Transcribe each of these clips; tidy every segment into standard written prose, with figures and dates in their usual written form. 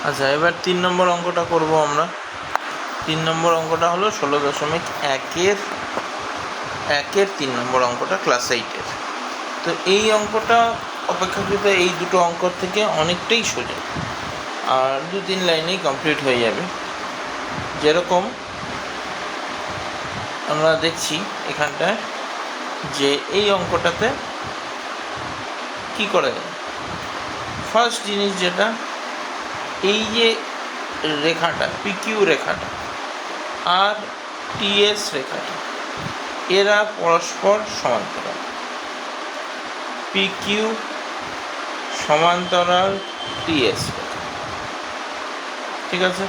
আচ্ছা, এবার 3 নম্বর অঙ্কটা করব আমরা। 3 নম্বর অঙ্কটা হলো 16.1-এর 3 নম্বর অঙ্কটা, ক্লাস 8-এর। তো এই অঙ্কটা অপেক্ষাকৃত এই দুটো অঙ্ক থেকে অনেকটাই সোজা, আর 2-3 লাইনেই কমপ্লিট হয়ে যাবে। যেরকম আমরা দেখছি এখানটায় যে এই অঙ্কটাতে কি করে, ফার্স্ট জিনিস যেটা, এই যে রেখাটা পিকিউ রেখাটা আর টিএস রেখাটা, এরা পরস্পর সমান্তরাল। পিকিউ সমান্তরাল টিএস রেখা, ঠিক আছে?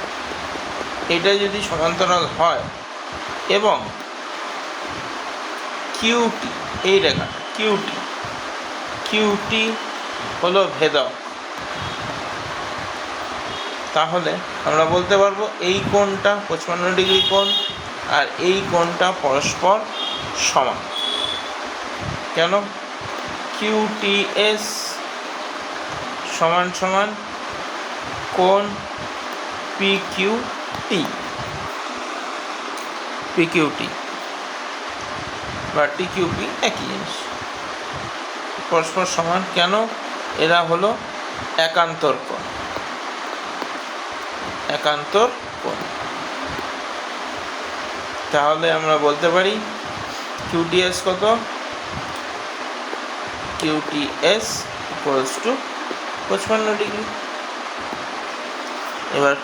এটা যদি সমান্তরাল হয় এবং কিউটি, এই রেখাটা কিউটি হলো ভেদক, তাহলে আমরা বলতে পারবো এই কোণটা 55 ডিগ্রি কোণ আর এই কোণটা পরস্পর সমান। কেন? কিউটিএস সমান সমান কোণ পিকিউটি বা টিকিউপি একই জিনিস, পরস্পর সমান। কেন? এরা হলো একান্তর কোণ। তাহলে আমরা বলতে পারি কিউটিএস কত? কিউটিএস ইকুয়ালস টু 55 ডিগ্রি। এবার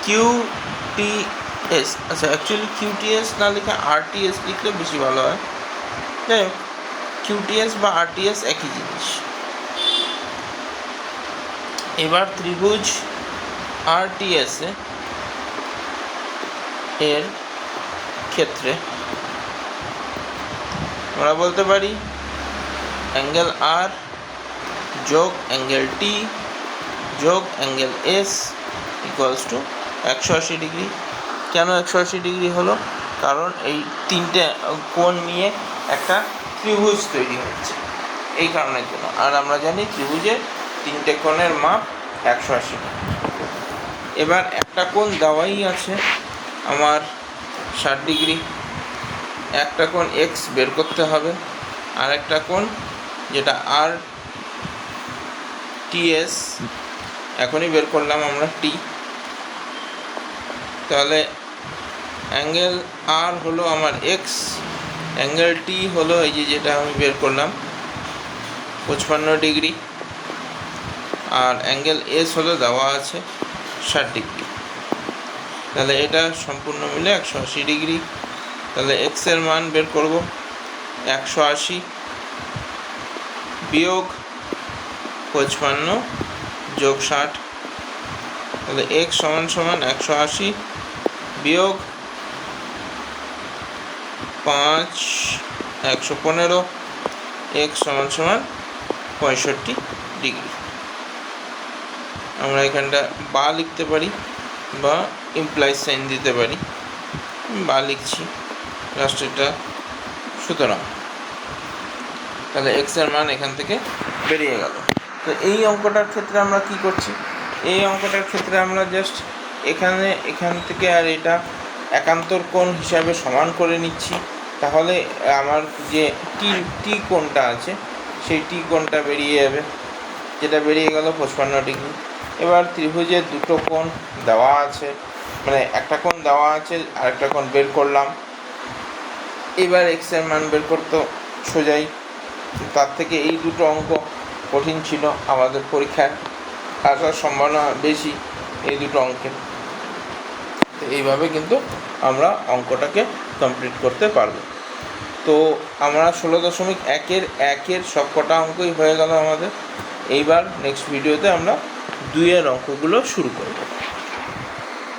কিউটিএস, আচ্ছা অ্যাকচুয়ালি কিউটিএস না লিখে আরটিএস লিখলে বেশি ভালো হয়। যাই হোক, কিউটিএস বা আরটিএস একই জিনিস। এবার ত্রিভুজ আরটিএস এর ক্ষেত্রে আমরা বলতে পারি অ্যাঙ্গেল আর যোগ অ্যাঙ্গেল টি যোগ angle S equals to 180 degree. কেন 180 ডিগ্রি হলো? কারণ এই তিনটে কোণ নিয়ে একটা ত্রিভুজ তৈরি হচ্ছে, এই কারণের জন্য। আর আমরা জানি ত্রিভুজের তিনটে কোণের মাপ 180 ডিগ্রি। এবার একটা কোণ দেওয়াই আছে আমার 60 ডিগ্রি, একটা কোণ এক্স বের করতে হবে, আর একটা কোণ যেটা আর টিএস এখনই বের করলাম আমরা টি। তাহলে অ্যাঙ্গেল আর হলো আমার এক্স, অ্যাঙ্গেল টি হলো এই যে যেটা আমি বের করলাম 55 ডিগ্রি, আর অ্যাঙ্গেল এস হলো দেওয়া আছে 60 ডিগ্রি। তাহলে এটা সম্পূর্ণ মিলে 180 ডিগ্রি। তাহলে এক্সের মান বের করব 180 বিয়োগ 55 যোগ 60। তাহলে এক্স সমান সমান 180 বিয়োগ 5 115, এক্স সমান সমান 65 ডিগ্রি। আমরা এখানটা বা লিখতে পারি বা ইমপ্লাইজ সাইন দিতে পারি। বা লিখছি লাস্টেরটা। সুতরাং তাহলে এক্সের মান এখান থেকে বেরিয়ে গেল। তো এই অঙ্কটার ক্ষেত্রে আমরা কি করছি? এই অঙ্কটার ক্ষেত্রে আমরা জাস্ট এখান থেকে আর এটা একান্তর কোণ হিসাবে সমান করে নিচ্ছি। তাহলে আমার যে টি কোণটা আছে সেই টি কোণটা বেরিয়ে যাবে, যেটা বেরিয়ে গেল 55 ডিগ্রি। এবার ত্রিভুজের দুটো কোণ দেওয়া আছে, মানে একটা কোণ দেওয়া আছে আর একটা কোণ বের করলাম। এবার এক্সের মান বের করতে সোজাই, তার থেকে এই দুটো অঙ্ক কঠিন ছিল, আমাদের পরীক্ষায় আসার সম্ভাবনা বেশি এই দুটো অঙ্কের। তো এইভাবে কিন্তু আমরা অঙ্কটাকে কমপ্লিট করতে পারবো। তো আমরা 16.1-এর সবকটা অঙ্কই হয়ে গেল আমাদের। এইবার নেক্সট ভিডিওতে আমরা 2-এর অঙ্কগুলো শুরু করব।